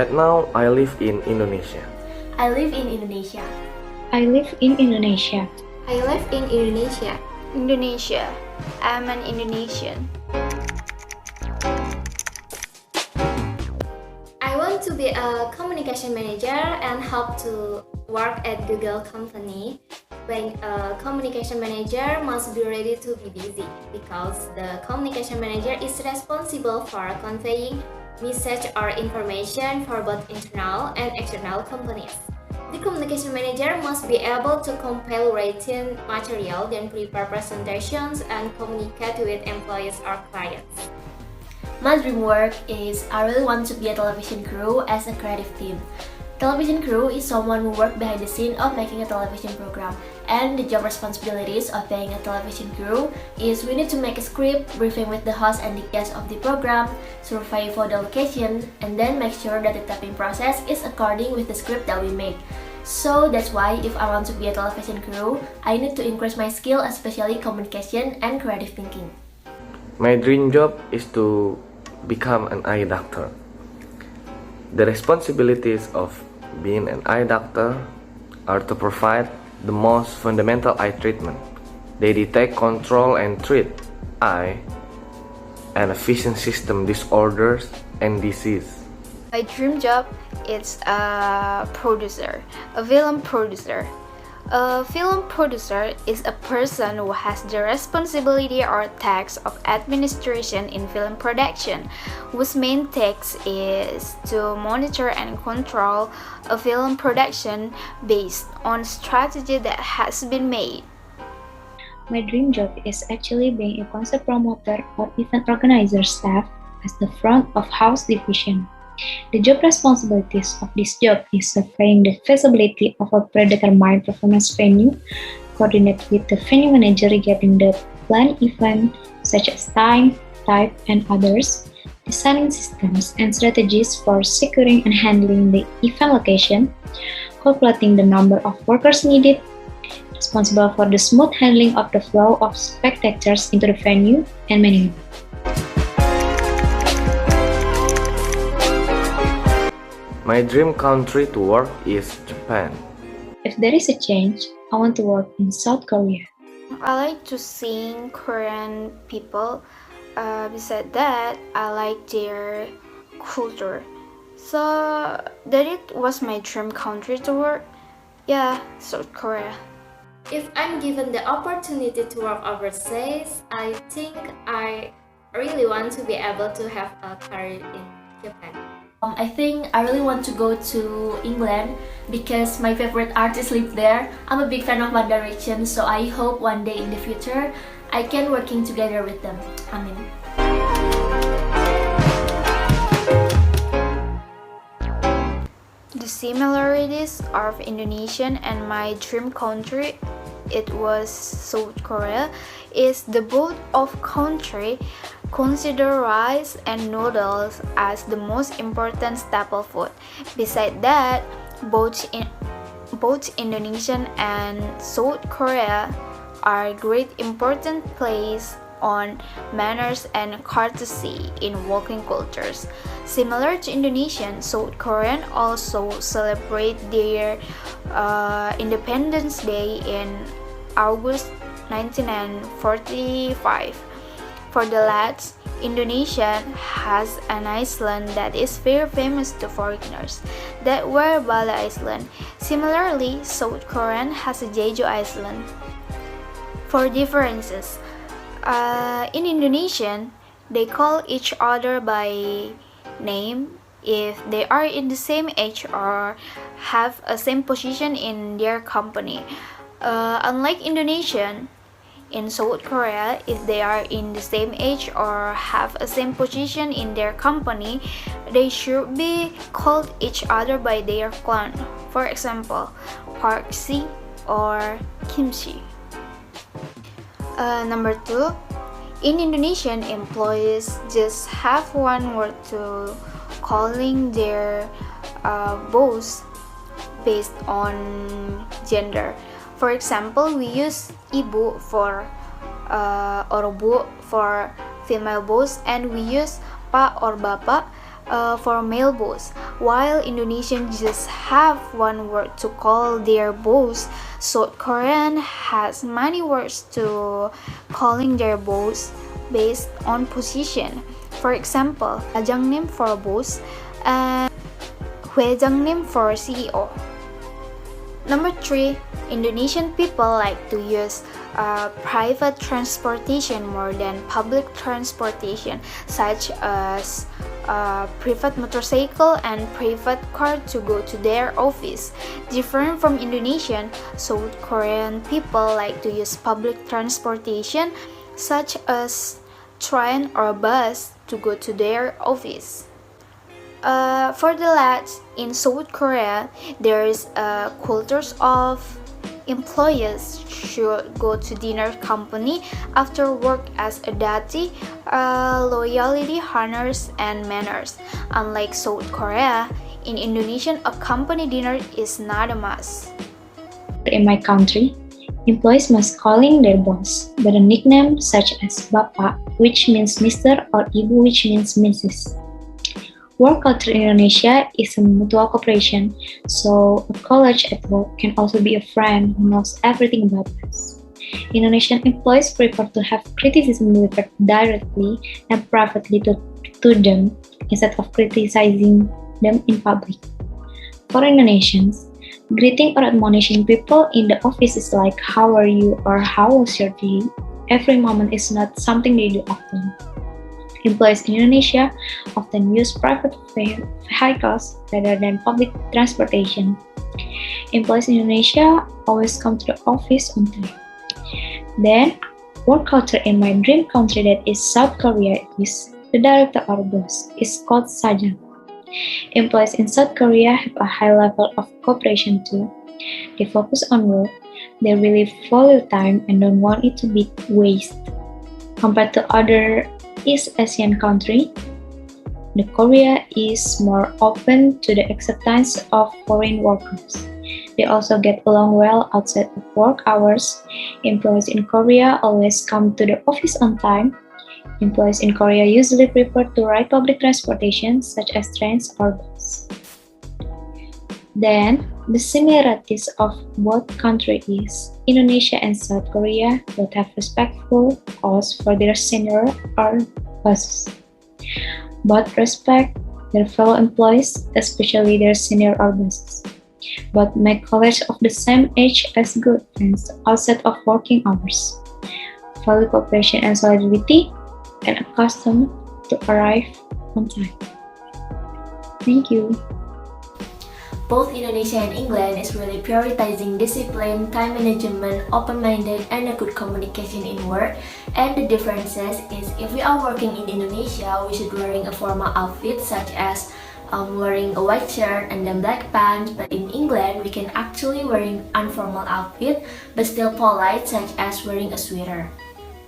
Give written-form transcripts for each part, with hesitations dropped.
Right now, I live in Indonesia. I live in Indonesia. I live in Indonesia. I live in Indonesia. Indonesia. I'm an Indonesian. I want to be a communication manager and help to work at Google company. Being a communication manager must be ready to be busy because the communication manager is responsible for conveying message or information for both internal and external companies. The communication manager must be able to compile written material, then prepare presentations and communicate with employees or clients. My dream work is I really want to be a television crew as a creative team. Television crew is someone who works behind the scene of making a television program, and the job responsibilities of being a television crew is we need to make a script, briefing with the host and the guests of the program, survey for the location, and then make sure that the taping process is according with the script that we make. So that's why if I want to be a television crew, I need to increase my skill, especially communication and creative thinking. My dream job is to become an eye doctor. The responsibilities of being an eye doctor are to provide the most fundamental eye treatment. They detect, control, and treat eye and vision system disorders and disease. My dream job is a producer, a film producer. A film producer is a person who has the responsibility or task of administration in film production, whose main task is to monitor and control a film production based on strategy that has been made. My dream job is actually being a concert promoter or event organizer staff as the front of house division. The job responsibilities of this job is surveying the feasibility of a predetermined performance venue, coordinate with the venue manager regarding the planned event such as time, type, and others, designing systems and strategies for securing and handling the event location, calculating the number of workers needed, responsible for the smooth handling of the flow of spectators into the venue, and many more. My dream country to work is Japan. If there is a change, I want to work in South Korea. I like to sing Korean people. Besides that, I like their culture. So that it was my dream country to work. Yeah, South Korea. If I'm given the opportunity to work overseas, I think I really want to be able to have a career in Japan. I think I really want to go to England because my favorite artist live there. I'm a big fan of One Direction, so I hope one day in the future I can working together with them. Amin. The similarities of Indonesian and my dream country, it was South Korea, is the both of country consider rice and noodles as the most important staple food. Besides that, both Indonesian and South Korea are great important place on manners and courtesy in working cultures. Similar to Indonesian, South Korean also celebrate their Independence Day in August 1945. For the lads, Indonesia has an island that is very famous to foreigners, that were Bali Island. Similarly, South Korean has a Jeju Island. For differences, in Indonesian, they call each other by name if they are in the same age or have a same position in their company. Unlike Indonesian, in South Korea, if they are in the same age or have a same position in their company, they should be called each other by their clan. For example, Park Si or Kim Si. Number 2, in Indonesian, employees just have one word to calling their boss based on gender. For example, we use ibu for or bu for female boss, and we use pak or bapak for male boss. While Indonesians just have one word to call their boss, South Korean has many words to calling their boss based on position. For example, Ajangnim for boss and Hwejangnim for CEO. Number 3, Indonesian people like to use private transportation more than public transportation, such as private motorcycle and private car to go to their office. Different from Indonesian, South Korean people like to use public transportation, such as train or bus to go to their office. For the lads, in South Korea, there is a culture of employees should go to dinner company after work as a duty, loyalty, honors, and manners. Unlike South Korea, in Indonesia, a company dinner is not a must. In my country, employees must calling their boss by a nickname such as Bapak, which means Mr., or Ibu, which means Mrs. Work culture in Indonesia is a mutual cooperation, so a colleague at work can also be a friend who knows everything about us. Indonesian employees prefer to have criticism delivered directly and privately to them instead of criticizing them in public. For Indonesians, greeting or admonishing people in the office is like "How are you?" or "How was your day?" Every moment is not something they do often. Employees in Indonesia often use private vehicles rather than public transportation. Employees in Indonesia always come to the office on time. Then, work culture in my dream country, that is South Korea, is the director or boss is called Sajang. Employees in South Korea have a high level of cooperation too. They focus on work, they really value time and don't want it to be wasted. Compared to other East Asian country, the Korea is more open to the acceptance of foreign workers. They also get along well outside of work hours. Employees in Korea always come to the office on time. Employees in Korea usually prefer to ride public transportation such as trains or bus. Then, the similarities of both countries is Indonesia and South Korea both have respectful calls for their senior or bosses. Both respect their fellow employees, especially their senior or bosses. Both make colleagues of the same age as good friends outside of working hours. Value cooperation and solidarity, and accustomed to arrive on time. Thank you. Both Indonesia and England is really prioritizing discipline, time management, open-minded, and a good communication in work. And the differences is if we are working in Indonesia, we should wearing a formal outfit such as wearing a white shirt and then black pants. But in England, we can actually wearing informal outfit but still polite, such as wearing a sweater.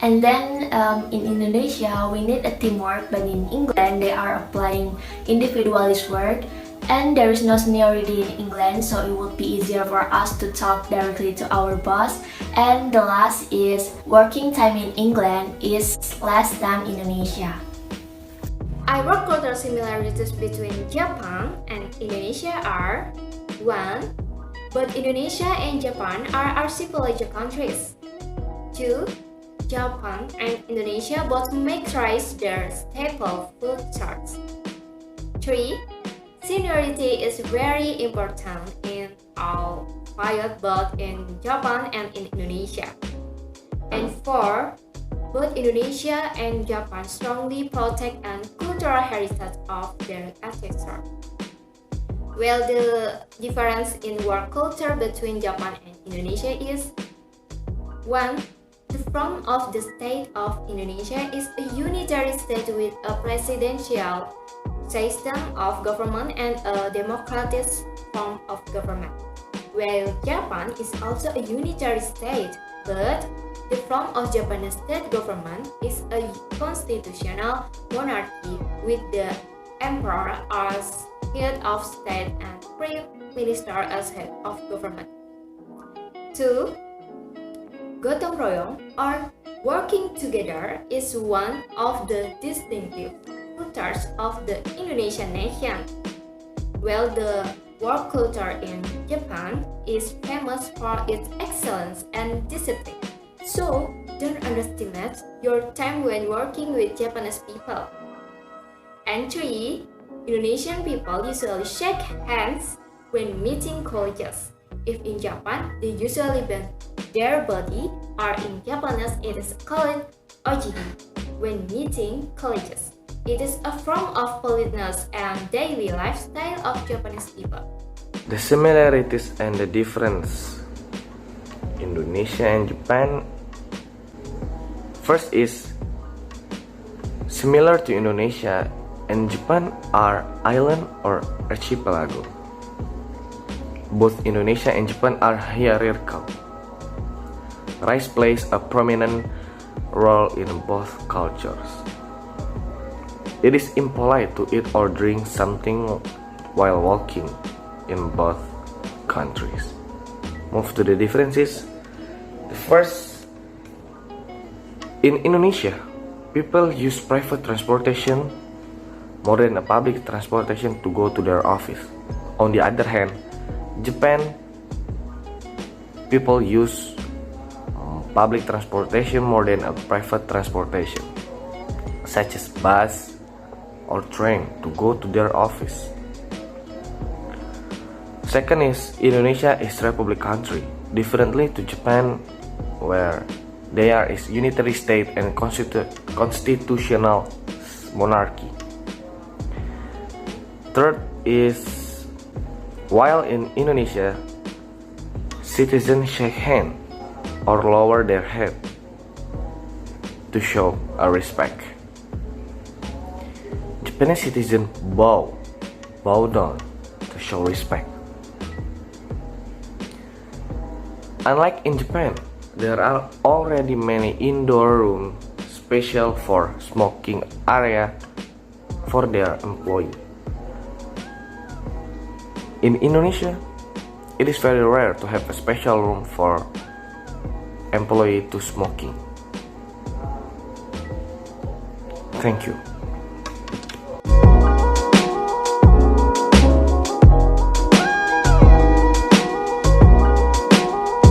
And then in Indonesia, we need a teamwork, but in England, they are applying individualist work. And there is no seniority in England, so it would be easier for us to talk directly to our boss. And the last is working time in England is less than Indonesia. I work cultural similarities between Japan and Indonesia are 1. Both Indonesia and Japan are archipelago countries. 2. Japan and Indonesia both make rice their staple food source. 3. Seniority is very important in all fields, both in Japan and in Indonesia. And 4. Both Indonesia and Japan strongly protect and cultural heritage of their ancestors. Well, the difference in work culture between Japan and Indonesia is 1. The form of the state of Indonesia is a unitary state with a presidential system of government and a democratic form of government, while Japan is also a unitary state, but the form of Japanese state government is a constitutional monarchy with the emperor as head of state and prime minister as head of government. 2. Gotong royong or working together is one of the distinctive two-thirds of the Indonesian nation. While the work culture in Japan is famous for its excellence and discipline. So, don't underestimate your time when working with Japanese people. And 3. Indonesian people usually shake hands when meeting colleagues. If in Japan, they usually bend their body, or in Japanese it is called ojiri, when meeting colleagues. It is a form of politeness and daily lifestyle of Japanese people. The similarities and the difference Indonesia and Japan. First is similar to Indonesia and Japan are island or archipelago. Both Indonesia and Japan are hierarchical. Rice plays a prominent role in both cultures. It is impolite to eat or drink something while walking in both countries. Move to the differences. The first, in Indonesia, people use private transportation more than a public transportation to go to their office. On the other hand, Japan, people use public transportation more than a private transportation, such as bus or train to go to their office. Second is Indonesia is republic country, differently to Japan, where they are is unitary state and constitutional monarchy. Third is while in Indonesia, citizens shake hands or lower their head to show a respect. Japanese citizens bow down to show respect. Unlike in Japan, there are already many indoor rooms special for smoking area for their employees. In Indonesia, it is very rare to have a special room for employee to smoking. Thank you.